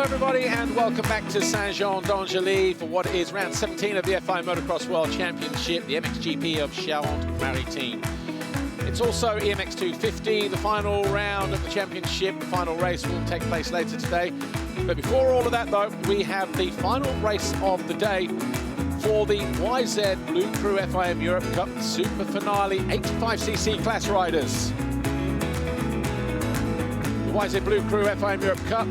Hello everybody and welcome back to Saint-Jean-d'Angely for what is round 17 of the FIM Motocross World Championship, the MXGP of Charente Maritime. It's also EMX 250, the final round of the championship. The final race will take place later today. But before all of that though, we have the final race of the day for the YZ85 bLU FIM Europe Cup SuperFinale 85cc class riders. The YZ85 bLU FIM Europe Cup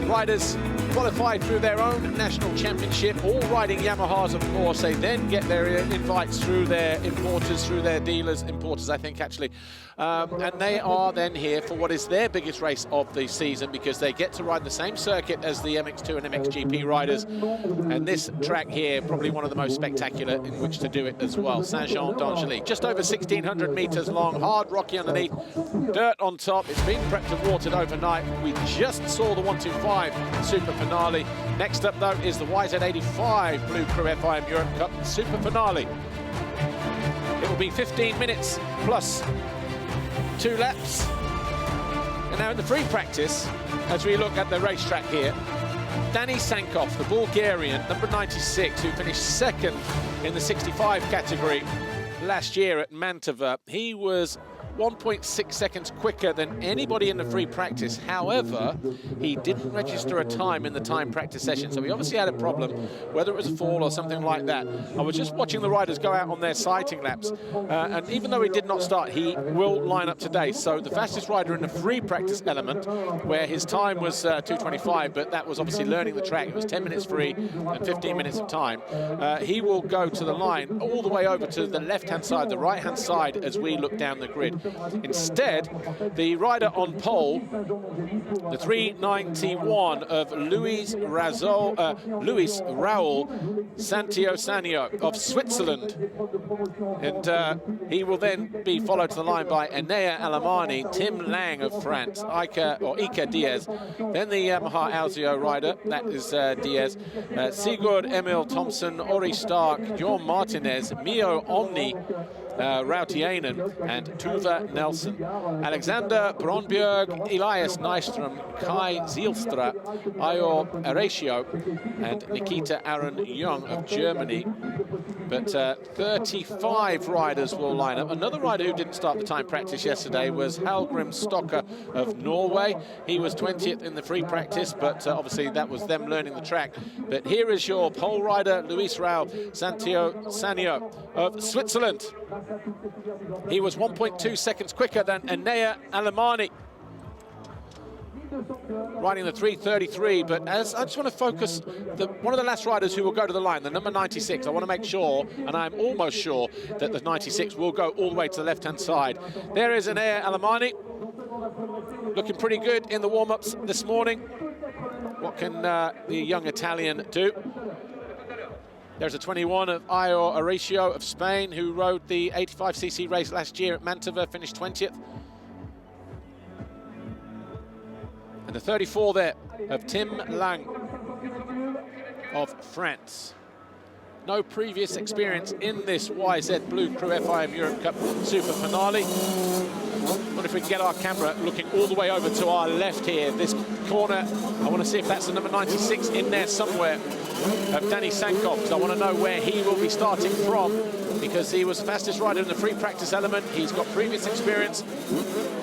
riders qualified through their own national championship, all riding Yamahas, of course. They then get their invites through their importers, through their dealers, importers, I think, actually. And they are then here for what is their biggest race of the season because they get to ride the same circuit as the MX2 and MXGP riders. And this track here, probably one of the most spectacular in which to do it as well. Saint-Jean-d'Angely, just over 1,600 meters long, hard, rocky underneath, dirt on top. It's been prepped and watered overnight. We just saw the 125 SuperFinale. Next up, though, is the YZ85 bLU cRU FIM Europe Cup SuperFinale. It will be 15 minutes plus 2 laps. And now in the free practice, as we look at the racetrack here, Danny Sankov, the Bulgarian, number 96, who finished second in the 65 category last year at Mantova. He was 1.6 seconds quicker than anybody in the free practice. However, he didn't register a time in the time practice session, so he obviously had a problem, whether it was a fall or something like that. I was just watching the riders go out on their sighting laps, and even though he did not start, he will line up today. So the fastest rider in the free practice element, where his time was 2:25, but that was obviously learning the track. It was 10 minutes free and 15 minutes of time. He will go to the line all the way over to the left-hand side, the right-hand side, as we look down the grid. Instead, the rider on pole, the 391 of Luis Raul Sanio of Switzerland. And he will then be followed to the line by Enea Alemani, Tim Lang of France, Ika Diaz. Then the Yamaha Alzio rider, that is Diaz, Sigurd Emil Thompson, Ori Stark, John Martinez, Mio Omni, Rautiainen and Tuva Nelson. Alexander Bronbjerg, Elias Nystrom, Kai Zielstra, Ayo Aratio and Nikita Aaron Young of Germany. But 35 riders will line up. Another rider who didn't start the time practice yesterday was Hallgrim Stokke of Norway. He was 20th in the free practice, but obviously that was them learning the track. But here is your pole rider, Luis Raul Sanio of Switzerland. He was 1.2 seconds quicker than Enea Alemani, riding the 3:33. But as I just want to focus, one of the last riders who will go to the line, the number 96, I want to make sure, and I'm almost sure, that the 96 will go all the way to the left-hand side. There is Enea Alemani, looking pretty good in the warm-ups this morning. What can the young Italian do? There's a 21 of Ayo Aratio of Spain, who rode the 85cc race last year at Mantova, finished 20th. And the 34 there of Tim Lang of France. No previous experience in this YZ bLU cRU FIM Europe Cup SuperFinale. I wonder if we can get our camera looking all the way over to our left here, this corner. I want to see if that's the number 96 in there somewhere of Danny Sankov, because I want to know where he will be starting from, because he was the fastest rider in the free practice element. He's got previous experience.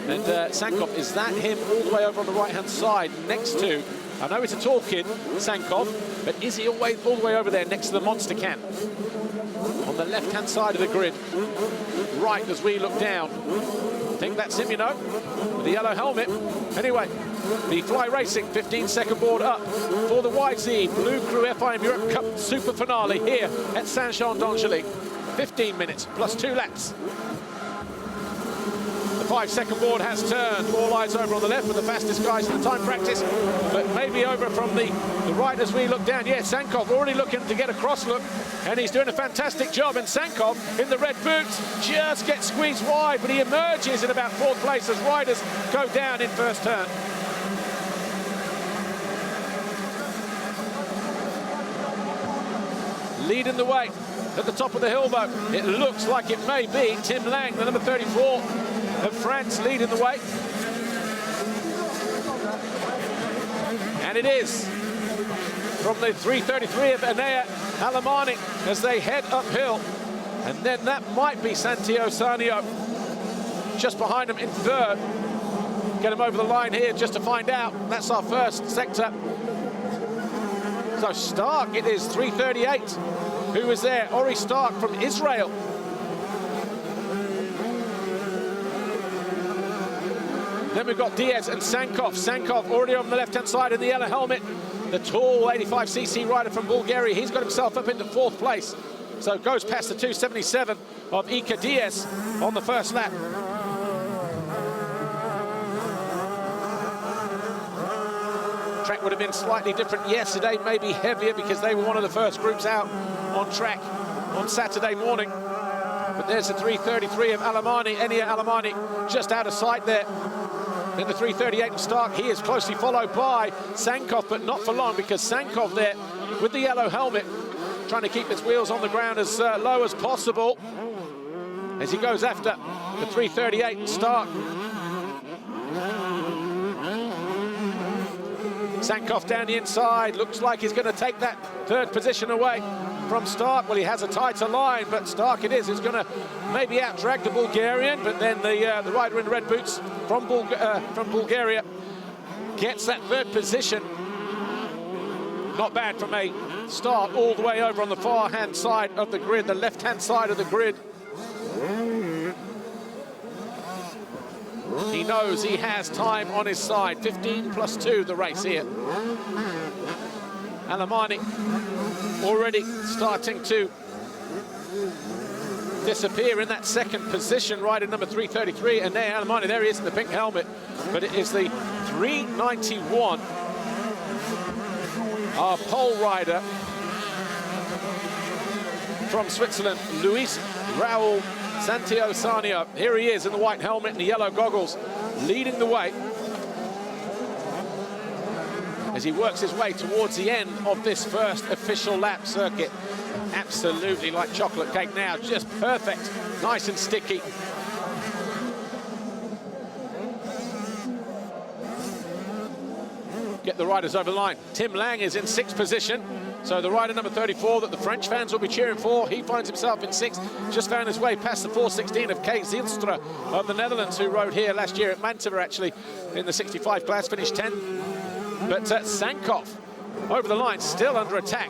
And Sankov, is that him all the way over on the right-hand side next to, I know it's a tall kid, Sankov, but is he all the way over there next to the monster can? On the left-hand side of the grid, right as we look down. I think that's him, you know, with the yellow helmet. Anyway, the Fly Racing 15-second board up for the YZ bLU cRU FIM Europe Cup SuperFinale here at Saint-Jean-d'Angely. 15 minutes plus 2 laps. The 5-second board has turned. All eyes over on the left with the fastest guys in the time practice, but maybe over from the right as we look down. Yeah, Sankov already looking to get a cross look, and he's doing a fantastic job. And Sankov in the red boots just gets squeezed wide, but he emerges in about 4th place as riders go down in first turn. Leading the way at the top of the hill, though, it looks like it may be Tim Lang, the number 34 of France, leading the way. And And it is from the 333 of Enea Alemani as they head uphill. And then that might be Santiago Sanio just behind him in third. Get him over the line here just to find out. That's our first sector. So Stark, it is 338. Who is there? Ori Stark from Israel. Then we've got Diaz and Sankov. Sankov already on the left-hand side in the yellow helmet. The tall 85cc rider from Bulgaria. He's got himself up into fourth place. So goes past the 277 of Iker Diaz on the first lap. Track would have been slightly different yesterday, maybe heavier because they were one of the first groups out on track on Saturday morning. But there's the 333 of Alemani, Enea Alemani, just out of sight there. Then the 338 of Stark, he is closely followed by Sankov, but not for long because Sankov there with the yellow helmet, trying to keep his wheels on the ground as low as possible as he goes after the 338 Stark. Sankov down the inside, looks like he's going to take that third position away from Stark. Well, he has a tighter line, but Stark it is going to maybe out-drag the Bulgarian, but then the rider in the red boots from Bulgaria gets that third position. Not bad from a start all the way over on the far-hand side of the grid, the left-hand side of the grid. He knows he has time on his side. 15+2 the race here. Alemani already starting to disappear in that second position, rider number 333. And there, Alemani, there he is in the pink helmet. But it is the 391, our pole rider from Switzerland, Luis Raul Santiago Sanio. Here he is in the white helmet and the yellow goggles, leading the way as he works his way towards the end of this first official lap circuit. Absolutely like chocolate cake now, just perfect, nice and sticky. Get the riders over the line. Tim Lang is in sixth position. So the rider number 34 that the French fans will be cheering for, he finds himself in sixth. Just found his way past the 416 of Kees Zielstra of the Netherlands, who rode here last year at Mantova, actually, in the 65 class, finished 10. But Sankov over the line, still under attack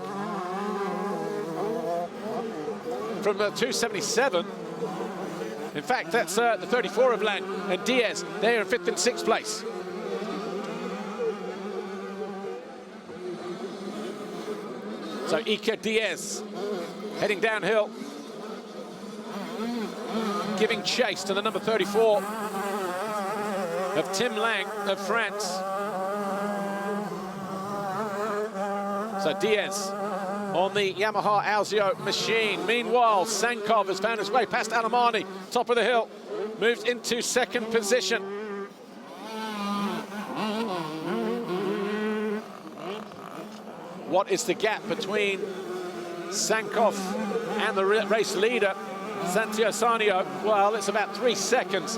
from the 277. In fact, that's the 34 of Lang and Diaz. They are in fifth and sixth place. So Iker Diaz heading downhill, giving chase to the number 34 of Tim Lang of France. So Diaz on the Yamaha Alzio machine. Meanwhile, Sankov has found his way past Alemani, top of the hill, moves into second position. What is the gap between Sankov and the race leader, Santiago Sanio? Well, it's about 3 seconds.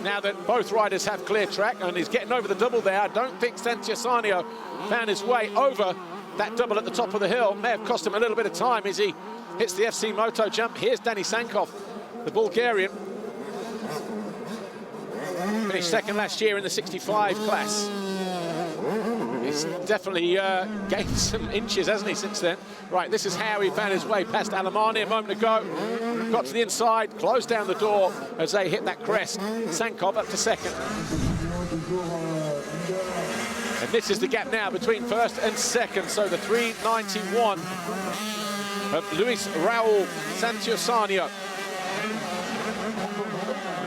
Now that both riders have clear track, and he's getting over the double there. I don't think Santiago Sanio found his way over that double at the top of the hill. May have cost him a little bit of time as he hits the FC Moto jump. Here's Danny Sankov, the Bulgarian. Finished second last year in the 65 class. He's definitely gained some inches, hasn't he, since then? Right, this is how he found his way past Alemani a moment ago. Got to the inside, closed down the door as they hit that crest. Sankov up to second. And this is the gap now between first and second. So the 391 of Luis Raul Santiago Sanio.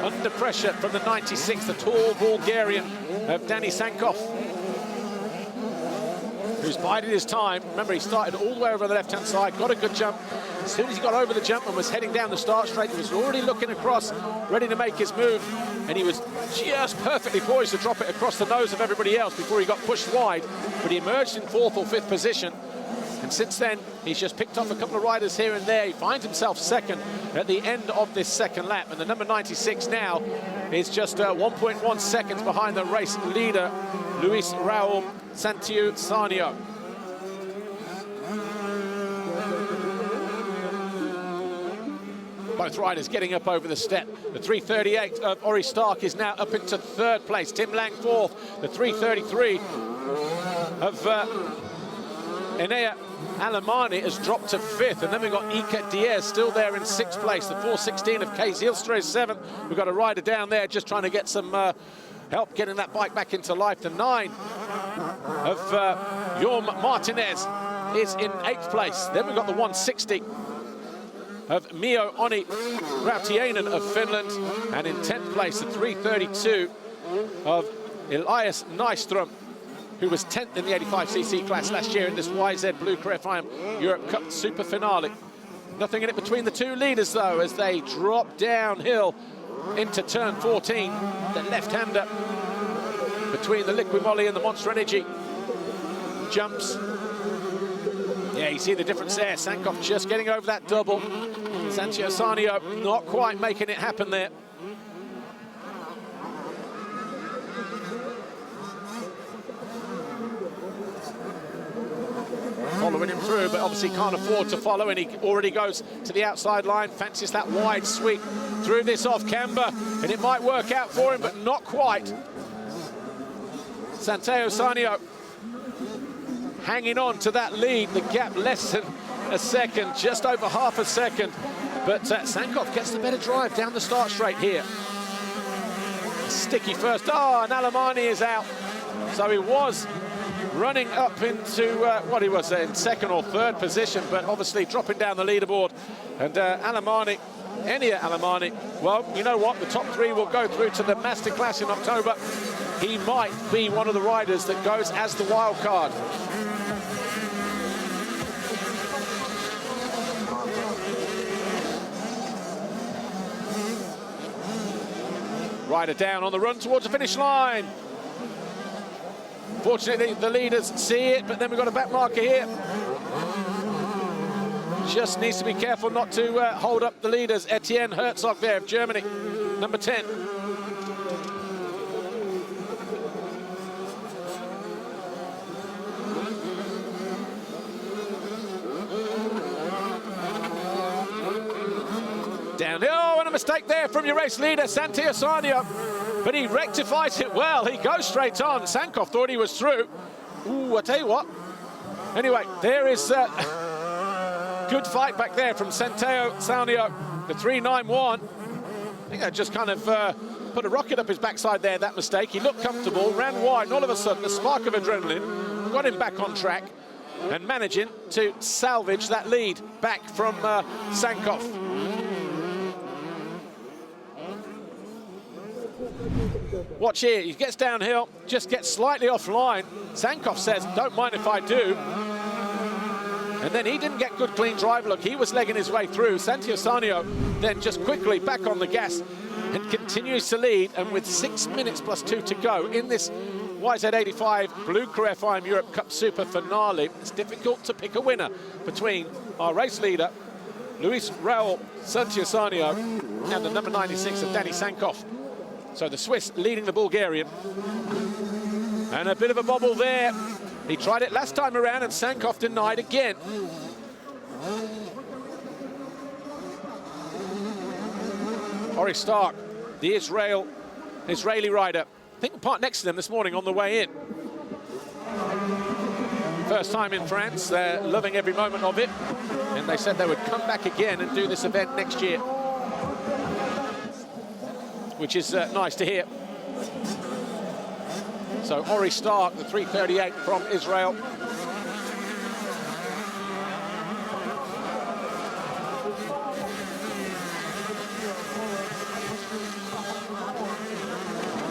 Under pressure from the 96, the tall Bulgarian of Danny Sankov, who's bided his time. Remember, he started all the way over on the left-hand side, got a good jump. As soon as he got over the jump and was heading down the start straight, he was already looking across, ready to make his move, and he was just perfectly poised to drop it across the nose of everybody else before he got pushed wide. But he emerged in fourth or fifth position, and since then, he's just picked off a couple of riders here and there. He finds himself second at the end of this second lap, and the number 96 now is just 1.1 seconds behind the race leader, Luis Raul Santiusanio. Both riders getting up over the step. The 3:38 of Ori Stark is now up into third place. Tim Lang fourth. The 3:33 of Enea Alemani has dropped to fifth. And then we've got Ika Diaz still there in sixth place. The 4:16 of Kay Zielstra is seventh. We've got a rider down there just trying to get some help getting that bike back into life. The 9 of Jorm Martinez is in eighth place. Then we've got the 1:60 of Mio Onni Rautiainen of Finland, and in 10th place the 3:32 of Elias Nystrom, who was 10th in the 85cc class last year in this bLU FIM Europe Cup SuperFinale. Nothing in it between the two leaders though, as they drop downhill into turn 14. The left-hander between the Liqui Moly and the Monster Energy jumps. Yeah, you see the difference there. Sankoff just getting over that double. Santiusanio not quite making it happen there. Following him through, but obviously can't afford to follow, and he already goes to the outside line, fancies that wide sweep through this off-camber, and it might work out for him, but not quite. Santiusanio hanging on to that lead, the gap less than a second, just over half a second. But Sankoff gets the better drive down the start straight here. Sticky first. Oh, and Alemani is out. So he was running up into what he was in second or third position, but obviously dropping down the leaderboard. And Alemani, Enea Alemani, well, you know what? The top three will go through to the Masterclass in October. He might be one of the riders that goes as the wild card. Rider down on the run towards the finish line. Fortunately, the leaders see it, but then we've got a back marker here. Just needs to be careful not to hold up the leaders. Etienne Herzog there of Germany, number 10. Down. Oh, and a mistake there from your race leader, Santiusanio. But he rectifies it well. He goes straight on. Sankoff thought he was through. Ooh, I tell you what. Anyway, there is good fight back there from Santiusanio. The 391. I think that just kind of put a rocket up his backside there, that mistake. He looked comfortable, ran wide, and all of a sudden, the spark of adrenaline got him back on track and managing to salvage that lead back from Sankoff. Watch here, he gets downhill, just gets slightly offline. Sankoff says, don't mind if I do. And then he didn't get good clean drive look. He was legging his way through. Santiusanio then just quickly back on the gas and continues to lead. And with 6 minutes plus 2 to go in this YZ85 bLU cRU FIM Europe Cup SuperFinale, it's difficult to pick a winner between our race leader, Luis Raul Santiusanio, and the number 96 of Danny Sankoff. So the Swiss leading the Bulgarian. And a bit of a bobble there. He tried it last time around and Sankoff denied again. Ori Stark, the Israeli rider. I think we'll park next to them this morning on the way in. First time in France, they're loving every moment of it. And they said they would come back again and do this event next year, which is nice to hear. So Ori Stark, the 338 from Israel.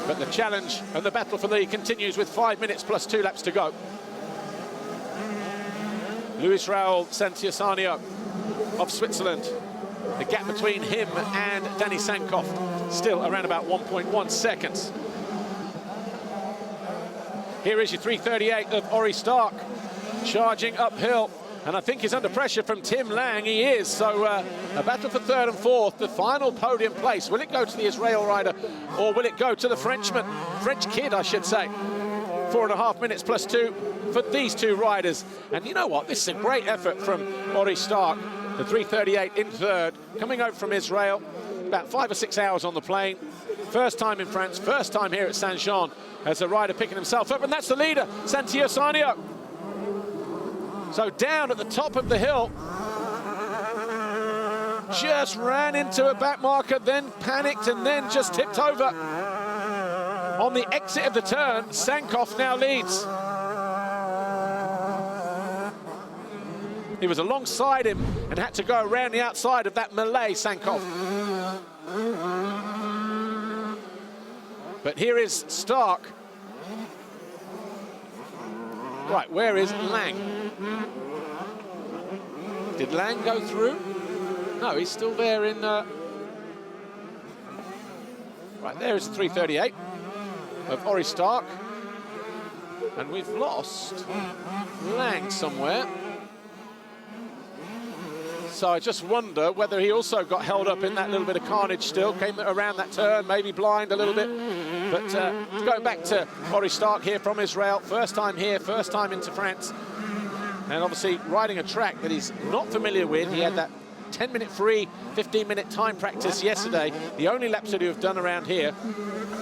But the challenge and the battle for the lead continues with 5 minutes plus 2 laps to go. Luis Raul Santiusanio of Switzerland. The gap between him and Danny Sankoff still around about 1.1 seconds. Here is your 338 of Ori Stark, charging uphill. And I think he's under pressure from Tim Lang. He is. So a battle for third and fourth, the final podium place. Will it go to the Israel rider or will it go to the Frenchman? French kid, I should say. 4.5 minutes plus 2 for these two riders. And you know what? This is a great effort from Ori Stark, the 3:38 in third, coming over from Israel, about 5 or 6 hours on the plane. First time in France, first time here at Saint-Jean as a rider picking himself up, and that's the leader, Santio Sarnio. So down at the top of the hill, just ran into a back marker, then panicked, and then just tipped over. On the exit of the turn, Sankoff now leads. He was alongside him and had to go around the outside of that Malay, Sankoff. But here is Stark. Right, where is Lang? Did Lang go through? No, he's still there in... Right, there is the 3:38 of Ori Stark. And we've lost Lang somewhere. So I just wonder whether he also got held up in that little bit of carnage still, came around that turn, maybe blind a little bit. But going back to Ori Stark here from Israel, first time here, first time into France. And obviously riding a track that he's not familiar with. He had that 10-minute free, 15-minute time practice yesterday, the only laps that you've done around here.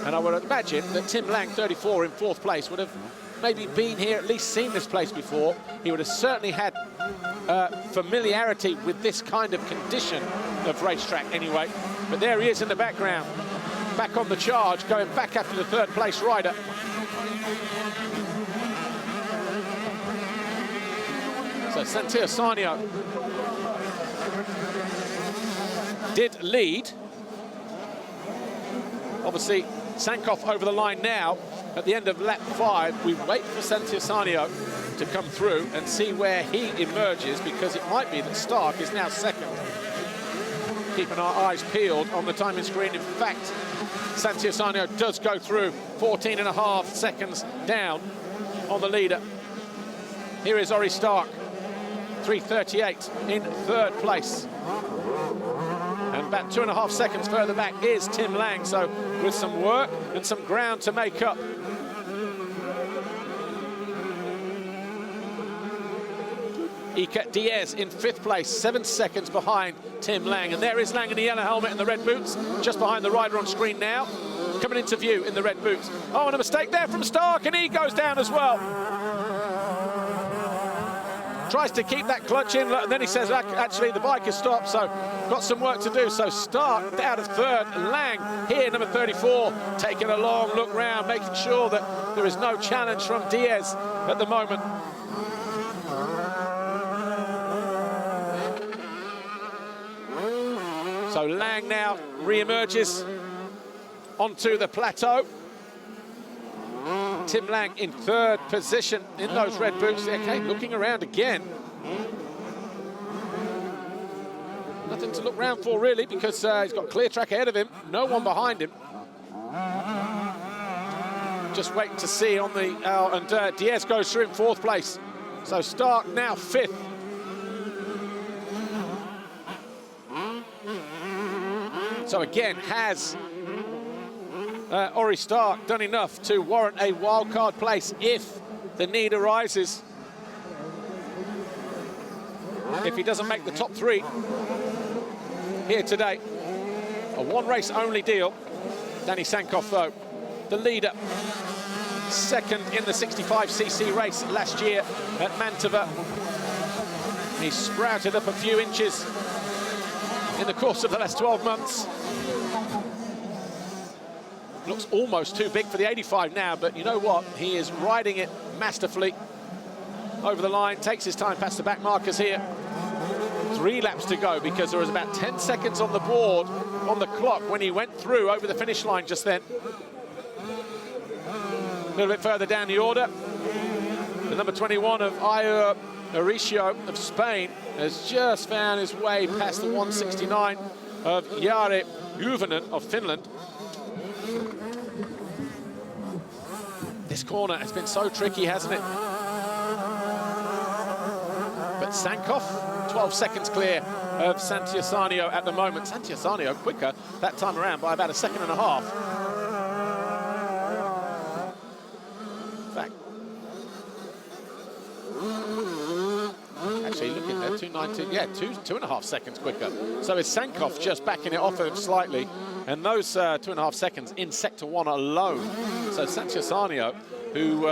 And I would imagine that Tim Lang, 34 in 4th place, would have maybe been here, at least seen this place before. He would have certainly had familiarity with this kind of condition of racetrack anyway. But there he is in the background, back on the charge, going back after the 3rd place rider. So Santio Sarnio did lead. Obviously, Sankoff over the line now. At the end of lap 5, we wait for Santio Sarnio to come through and see where he emerges, because it might be that Stark is now 2nd. Keeping our eyes peeled on the timing screen. In fact, Santio Sarnio does go through, 14.5 seconds down on the leader. Here is Ori Stark, 3:38 in 3rd place. And about 2.5 seconds further back is Tim Lang, so with some work and some ground to make up. Iker Diaz in 5th place, 7 seconds behind Tim Lang. And there is Lang in the yellow helmet and the red boots, just behind the rider on screen now. Coming into view in the red boots. Oh, and a mistake there from Stark, and he goes down as well. Tries to keep that clutch in, and then he says, actually, the bike has stopped, so got some work to do. So Stark out of 3rd, Lang here, number 34, taking a long look round, making sure that there is no challenge from Diaz at the moment. So Lang now re-emerges onto the plateau. Tim Lang in 3rd position in those red boots. Okay, looking around again. Nothing to look round for really, because he's got clear track ahead of him, no one behind him. Just waiting to see on the, and Diaz goes through in 4th place. So Stark now 5th. So again, has Ori Stark done enough to warrant a wildcard place if the need arises? If he doesn't make the top 3 here today. A one-race only deal. Danny Sankoff, though, the leader. 2nd in the 65cc race last year at Mantova. He sprouted up a few inches in the course of the last 12 months. Looks almost too big for the 85 now, but you know what? He is riding it masterfully over the line, takes his time past the back markers here. 3 laps to go, because there was about 10 seconds on the board, on the clock, when he went through over the finish line just then. A little bit further down the order, the number 21 of Mauricio of Spain has just found his way past the 169 of Jari Juvonen of Finland. This corner has been so tricky, hasn't it? But Sankoff, 12 seconds clear of Santio Sarnio at the moment. Santio Sarnio quicker that time around by about 1.5 seconds. In fact, 2:19, yeah, 2.5 seconds quicker. So it's Sankov just backing it off of him slightly, and those 2.5 seconds in sector 1 alone. So Santillane, who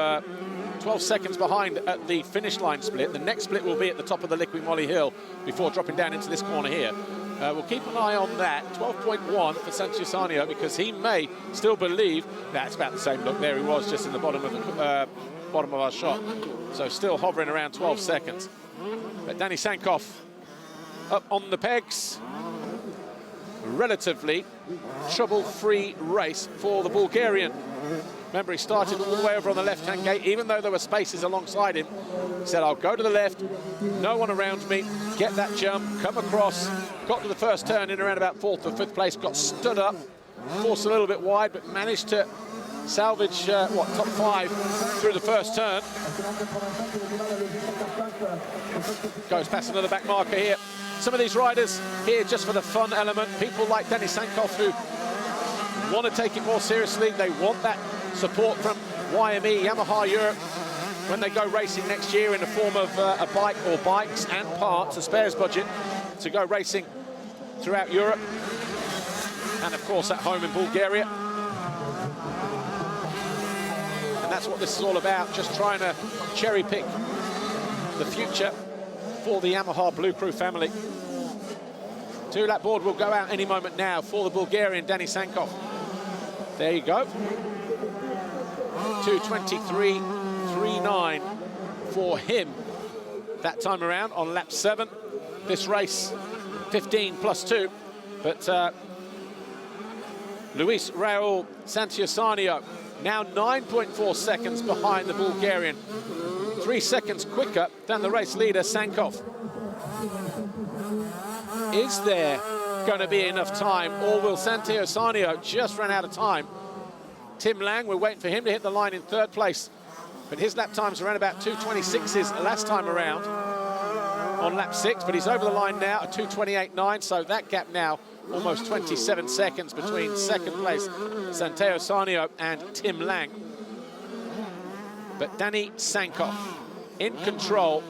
12 seconds behind at the finish line split. The next split will be at the top of the Liqui Moly Hill before dropping down into this corner here. We'll keep an eye on that. 12.1 for Santillane, because he may still believe that's about the same. Look, there he was, just in the bottom of the bottom of our shot. So still hovering around 12 seconds. But Danny Sankov up on the pegs. Relatively trouble-free race for the Bulgarian. Remember, he started all the way over on the left-hand gate, even though there were spaces alongside him. He said, I'll go to the left, no one around me, get that jump, come across, got to the first turn in around about 4th or 5th place, got stood up, forced a little bit wide, but managed to salvage, top 5 through the first turn. Goes past another back marker here. Some of these riders here just for the fun element, people like Danny Sankov who want to take it more seriously. They want that support from YME, Yamaha Europe, when they go racing next year in the form of a bike or bikes and parts, a spares budget, to go racing throughout Europe. And of course at home in Bulgaria. And that's what this is all about, just trying to cherry pick the future for the Yamaha Blue Crew family. 2-lap board will go out any moment now for the Bulgarian Danny Sankov. There you go. 2:23.39 for him that time around on lap 7. This race 15 plus 2, but Luis Raul Santillane now 9.4 seconds behind the Bulgarian, 3 seconds quicker than the race leader Sankov. Is there going to be enough time, or will Santillane just run out of time? Tim Lang, we're waiting for him to hit the line in 3rd place, but his lap times around about 2:26s last time around on lap 6, but he's over the line now at 2:28.9, so that gap now almost 27 seconds between 2nd place Santillane and Tim Lang. But Danny Sankov in control,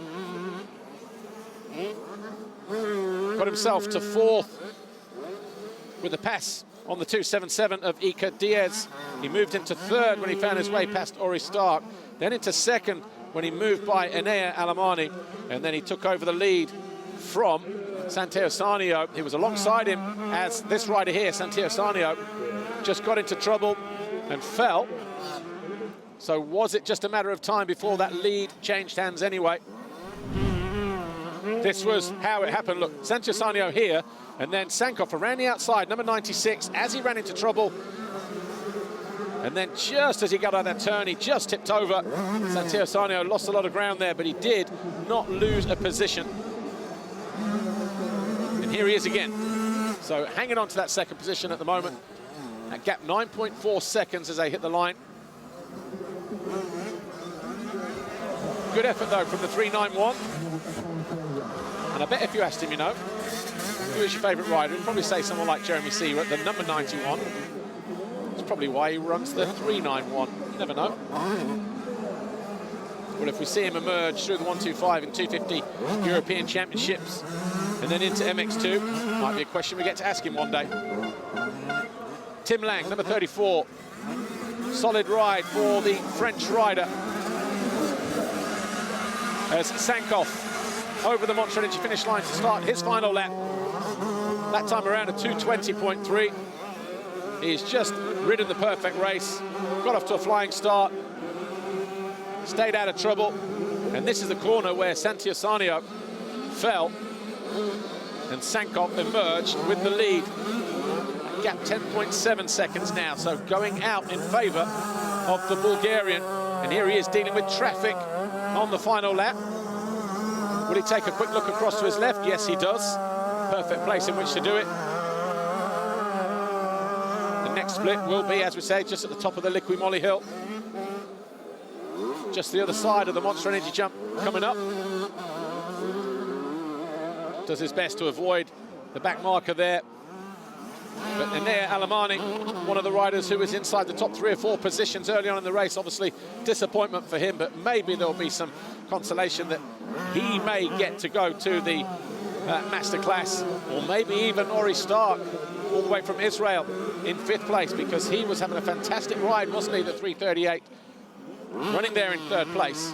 got himself to 4th with a pass on the 2.77 of Iker Diaz. He moved into 3rd when he found his way past Ori Stark, then into 2nd when he moved by Enea Alamani, and then he took over the lead from Santillane. He was alongside him as this rider here, Santillane, just got into trouble and fell. So was it just a matter of time before that lead changed hands anyway? This was how it happened. Look, Santillane here, and then Sankov around the outside, number 96, as he ran into trouble. And then just as he got out of that turn, he just tipped over. Santillane lost a lot of ground there, but he did not lose a position. And here he is again. So hanging on to that 2nd position at the moment. That gap 9.4 seconds as they hit the line. Good effort though from the 391. And I bet if you asked him, who is your favourite rider, he'd probably say someone like Jeremy Seaver at the number 91. That's probably why he runs the 391. You never know. Well, if we see him emerge through the 125 and 250 European Championships and then into MX2, might be a question we get to ask him one day. Tim Lang, number 34. Solid ride for the French rider. As Sankov over the Monster Energy finish line to start his final lap. That time around a 2:20.3. He's just ridden the perfect race, got off to a flying start, stayed out of trouble, and this is the corner where Santillane fell, and Sankov emerged with the lead. That gap 10.7 seconds now, so going out in favour of the Bulgarian, and here he is dealing with traffic on the final lap. Will he take a quick look across to his left? Yes, he does. Perfect place in which to do it. The next split will be, as we say, just at the top of the Liqui Moly Hill. Just the other side of the Monster Energy jump coming up. Does his best to avoid the back marker there. But Enea Alamani, one of the riders who was inside the top 3 or 4 positions early on in the race, obviously disappointment for him, but maybe there'll be some consolation that he may get to go to the masterclass, or maybe even Ori Stark, all the way from Israel, in 5th place, because he was having a fantastic ride, wasn't he, the 338, running there in 3rd place.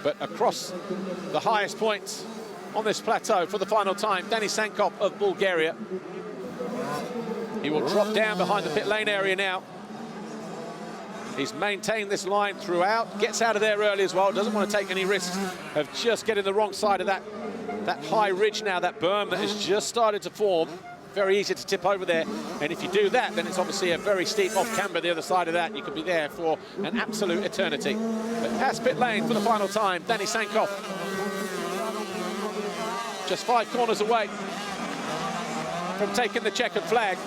But across the highest points on this plateau for the final time, Danny Sankov of Bulgaria. He will drop down behind the pit lane area now. He's maintained this line throughout, gets out of there early as well, doesn't want to take any risks of just getting the wrong side of that high ridge now, that berm that has just started to form. Very easy to tip over there, and if you do that, then it's obviously a very steep off-camber the other side of that, and you could be there for an absolute eternity. But past pit lane for the final time, Danny Sankov. Just 5 corners away from taking the checkered flag,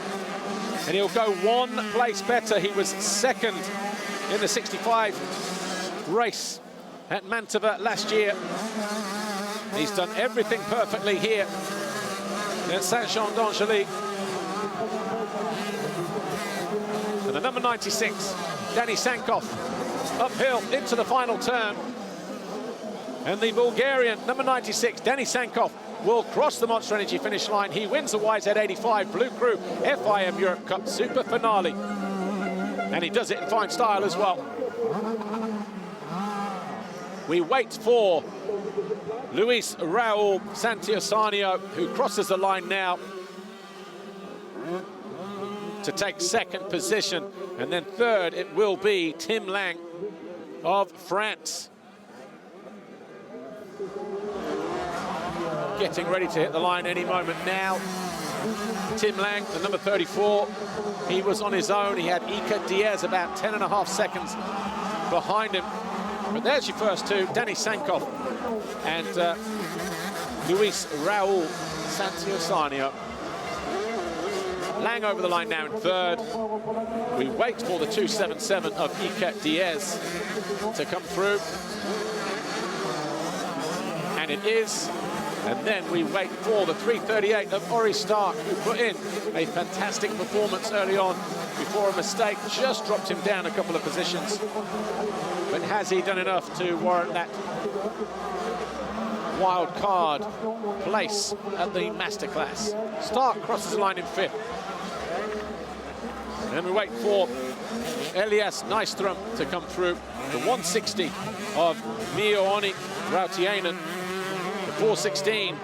and he'll go 1 place better. He was 2nd in the 65 race at Mantova last year. He's done everything perfectly here at Saint-Jean-d'Angély. And the number 96, Danny Sankov, uphill into the final turn. And the Bulgarian, number 96, Danny Sankov, will cross the Monster Energy finish line. He wins the YZ85 bLU cRU FIM Europe Cup SuperFinale. And he does it in fine style as well. We wait for Luis Raul Santiosanio, who crosses the line now to take 2nd position. And then 3rd, it will be Tim Lang of France. Getting ready to hit the line any moment now. Tim Lang, the number 34, he was on his own. He had Iker Diaz about 10.5 seconds behind him. But there's your first two, Danny Sankov and Luis Raul Santiosanio. Lang over the line now in 3rd. We wait for the 277 of Iker Diaz to come through. And it is. And then we wait for the 338 of Ori Stark, who put in a fantastic performance early on before a mistake just dropped him down a couple of positions. But has he done enough to warrant that wild card place at the masterclass? Stark crosses the line in 5th. And then we wait for Elias Nystrom to come through. The 160 of Mio-Oni Rautiainen. 416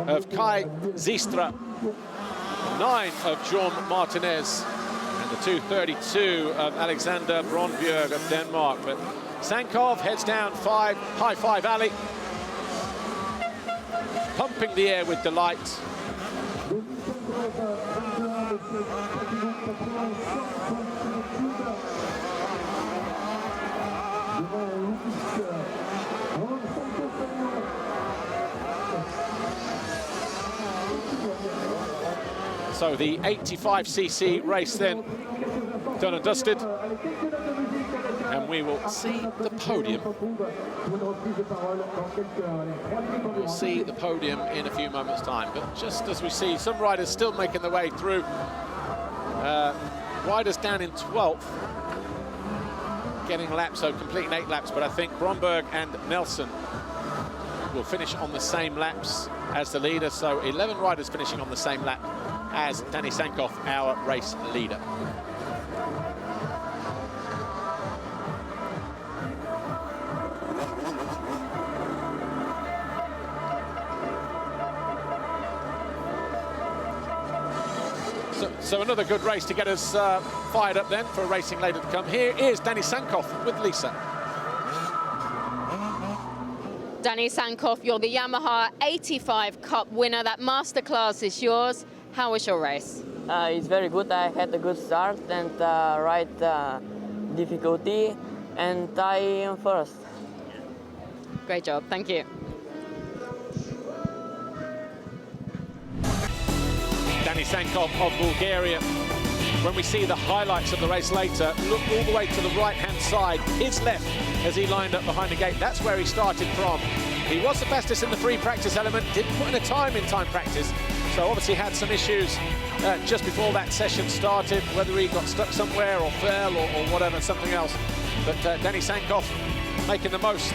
of Kai Zistra, 9 of John Martinez, and the 232 of Alexander Brondbjerg of Denmark. But Sankov heads down 5, high 5 alley, pumping the air with delight. So the 85cc race then done and dusted, and we will see the podium. We'll see the podium in a few moments' time, but just as we see some riders still making their way through, riders down in 12th, getting laps, so completing 8 laps, but I think Brondbjerg and Nelson will finish on the same laps as the leader, so 11 riders finishing on the same lap as Danny Sankov, our race leader. So another good race to get us fired up then for racing later to come. Here is Danny Sankov with Lisa. Danny Sankov, you're the Yamaha 85 Cup winner. That masterclass is yours. How was your race? It's very good. I had a good start and right difficulty, and I am first. Great job, thank you. Danny Sankov of Bulgaria. When we see the highlights of the race later, look all the way to the right-hand side, his left, as he lined up behind the gate. That's where he started from. He was the fastest in the free practice element, didn't put in a time in time practice, So obviously had some issues just before that session started, whether he got stuck somewhere or fell or whatever, something else. But Danny Sankoff making the most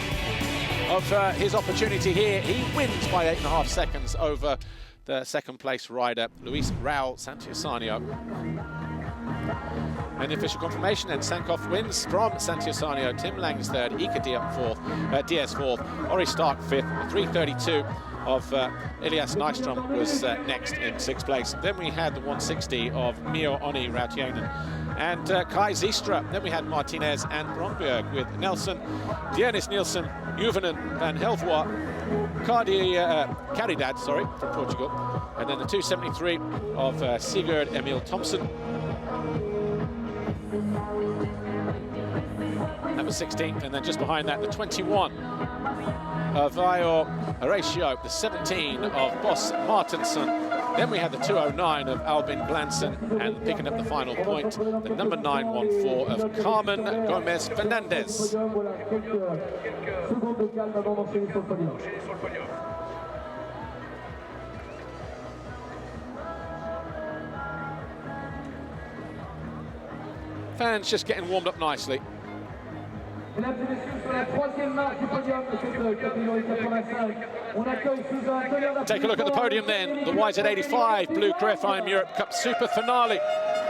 of his opportunity here. He wins by 8.5 seconds over the second place rider, Luis Raul Santillana. And the official confirmation, and Sankoff wins from Santillana. Tim Lang's third, Ika Diaz fourth, Ori Stark fifth, 3:32 of Elias Nystrom was next in sixth place. Then we had the 160 of Mio Oni Rautiainen and Kai Zistra. Then we had Martinez and Bromberg with Nelson, Dionis Nielsen, Juvonen, Van Helvoort, Caridad, sorry, from Portugal. And then the 273 of Sigurd Emil Thompson. That was 16th, and then just behind that, the 21 of Ior Horatio, the 17 of Boss Martinsson. Then we had the 209 of Albin Glanson, and picking up the final point, the number 914 of Carmen Gomez Fernandez. Fans just getting warmed up nicely. Take a look at the podium then. The YZ85 bLU cRU FIM Europe Cup SuperFinale.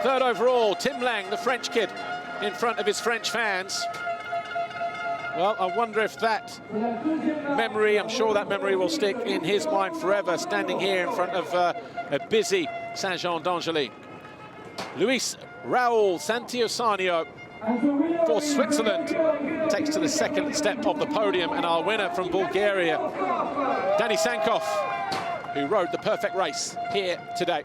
Third overall, Tim Lang, the French kid, in front of his French fans. Well, I wonder if that memory, I'm sure that memory will stick in his mind forever, standing here in front of a busy Saint-Jean-d'Angely. Luis Raul Santillana for Switzerland takes to the second step of the podium, and our winner from Bulgaria, Danny Sankoff, who rode the perfect race here today.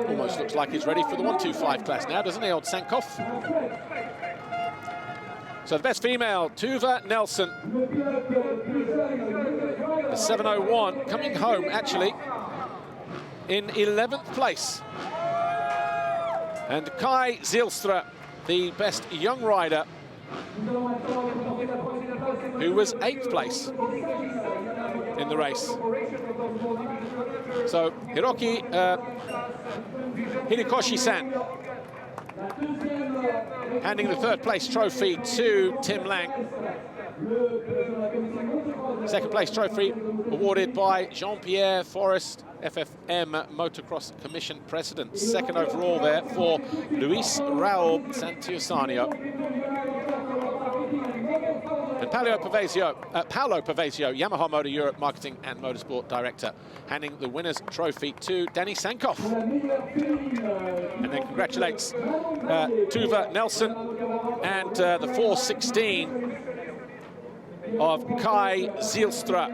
Almost looks like he's ready for the 125 class now, doesn't he, old Sankoff? So the best female, Tuva Nelson, the 701, coming home actually in 11th place. And Kai Zylstra, the best young rider, who was 8th place in the race. So Hiroki Hinikoshi-san handing the third place trophy to Tim Lang. Second place trophy awarded by Jean-Pierre Forest, FFM Motocross Commission President. Second overall there for Luis Raul Santillana. And Paolo Pavesio, Yamaha Motor Europe Marketing and Motorsport Director, handing the winner's trophy to Danny Sankoff. And then congratulates Tuva Nelson and the 416 of Kai Zylstra.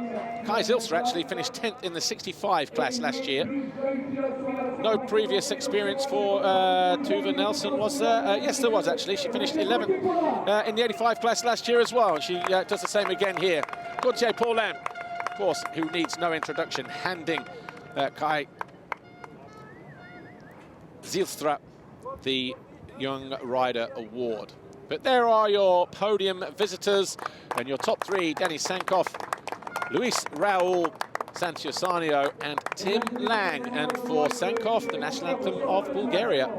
Kai Zylstra actually finished 10th in the 65 class last year. No previous experience for Tuva Nelson, was there? Yes, there was actually. She finished 11th in the 85 class last year as well. She does the same again here. Gauthier Paulin, of course, who needs no introduction, handing Kai Zylstra the Young Rider Award. But there are your podium visitors, and your top three: Danny Sankoff, Luis Raul Santillana, and Tim Lang. And for Sankoff, the national anthem of Bulgaria.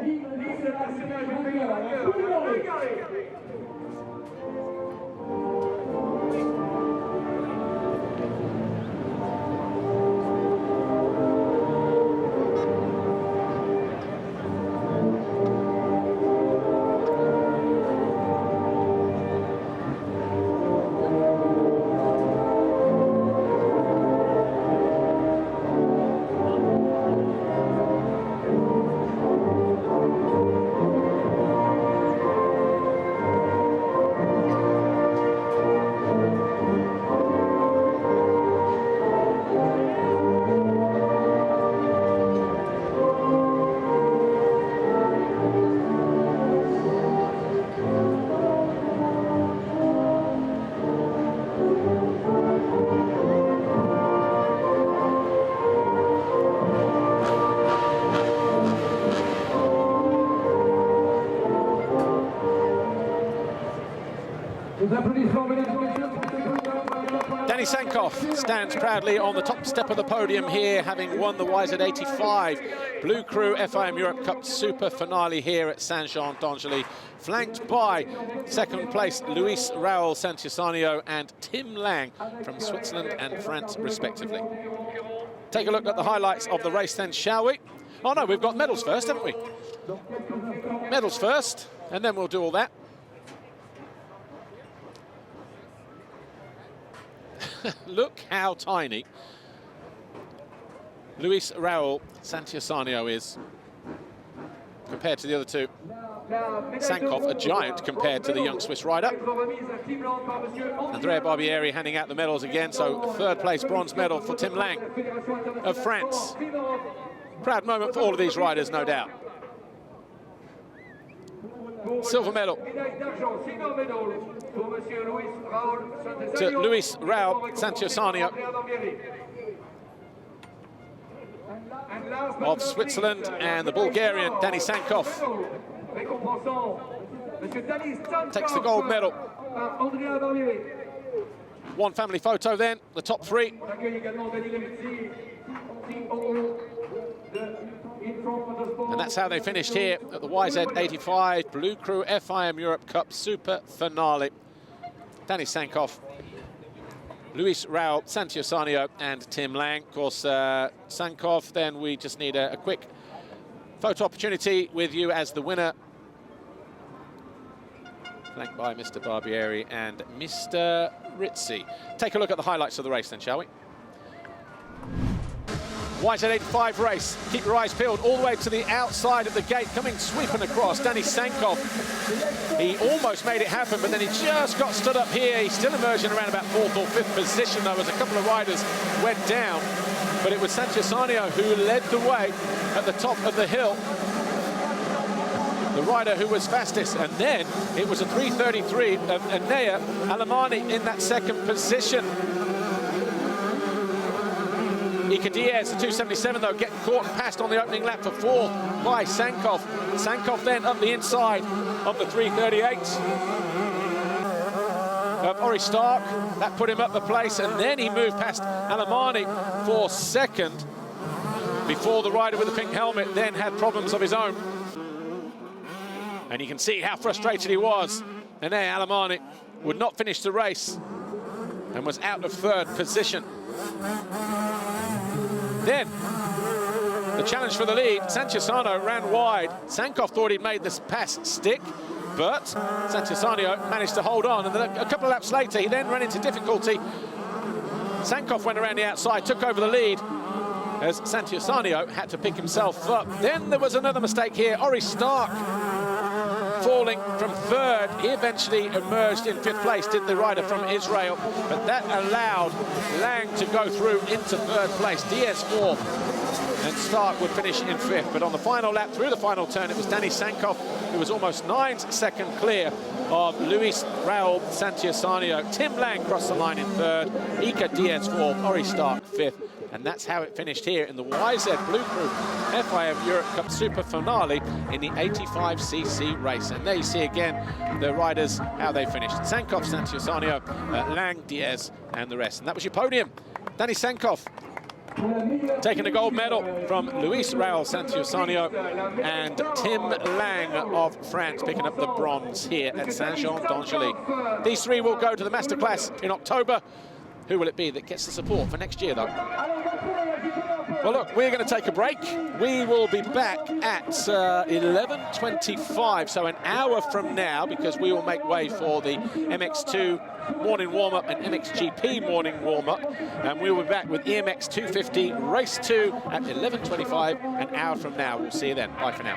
Sankoff stands proudly on the top step of the podium here, having won the YZ85 bLU cRU FIM Europe Cup SuperFinale here at Saint-Jean-d'Angely, flanked by second place Luis Raul Santillana and Tim Lang from Switzerland and France, respectively. Take a look at the highlights of the race then, shall we? Oh no, we've got medals first, haven't we? Medals first, and then we'll do all that. Look how tiny Luis Raul Santillana is compared to the other two. Sankoff, a giant compared to the young Swiss rider. Andrea Barbieri handing out the medals again, so third place bronze medal for Tim Lang of France. Proud moment for all of these riders, no doubt. Silver medal to Luis Raul Santillana of Switzerland, and the Bulgarian Danny Sankoff takes the gold medal. One family photo then, the top three. And that's how they finished here at the YZ85 bLU cRU FIM Europe Cup SuperFinale. Danny Sankoff, Luis Raul Santillana and Tim Lang. Of course, Sankoff, then we just need a quick photo opportunity with you as the winner. Flanked by Mr. Barbieri and Mr. Rizzi. Take a look at the highlights of the race then, shall we? YZ85 race. Keep your eyes peeled all the way to the outside of the gate, coming sweeping across. Danny Sankoff, he almost made it happen, but then he just got stood up here. He's still emerging around about 4th or 5th position, though, as a couple of riders went down. But it was Santillana who led the way at the top of the hill, the rider who was fastest. And then it was a 3:33 of Enea Alemani in that second position. Iker Diaz, the 277, though, getting caught and passed on the opening lap for 4th by Sankoff. Sankoff then up the inside of the 3:38 of Ori Stark. That put him up the place, and then he moved past Alemani for 2nd before the rider with the pink helmet then had problems of his own. And you can see how frustrated he was. And there, Alemani would not finish the race and was out of 3rd position. Then, the challenge for the lead, Santillana ran wide. Sankoff thought he'd made this pass stick, but Santillana managed to hold on. And then a couple of laps later, he then ran into difficulty. Sankoff went around the outside, took over the lead, as Santillana had to pick himself up. Then there was another mistake here. Ori Stark falling from 3rd. He eventually emerged in 5th place, did the rider from Israel, but that allowed Lang to go through into 3rd place. Diaz 4th, and Stark would finish in 5th. But on the final lap, through the final turn, it was Danny Sankoff who was almost 9 seconds clear of Luis Raul Santillana. Tim Lang crossed the line in 3rd, Iker Diaz 4th, Ori Stark 5th. And that's how it finished here in the YZ bLU cRU FIM Europe Cup SuperFinale in the 85cc race. And there you see again the riders, how they finished. Sankoff, Santillana, Lang, Diaz, and the rest. And that was your podium. Danny Sankoff taking the gold medal from Luis Raul Santillana, and Tim Lang of France picking up the bronze here at Saint-Jean-d'Angely. These three will go to the Masterclass in October. Who will it be that gets the support for next year, though? Well, look, we're going to take a break. We will be back at 11:25, so an hour from now, because we will make way for the MX2 morning warm-up and MXGP morning warm-up. And we will be back with EMX 250 Race 2 at 11:25, an hour from now. We'll see you then. Bye for now.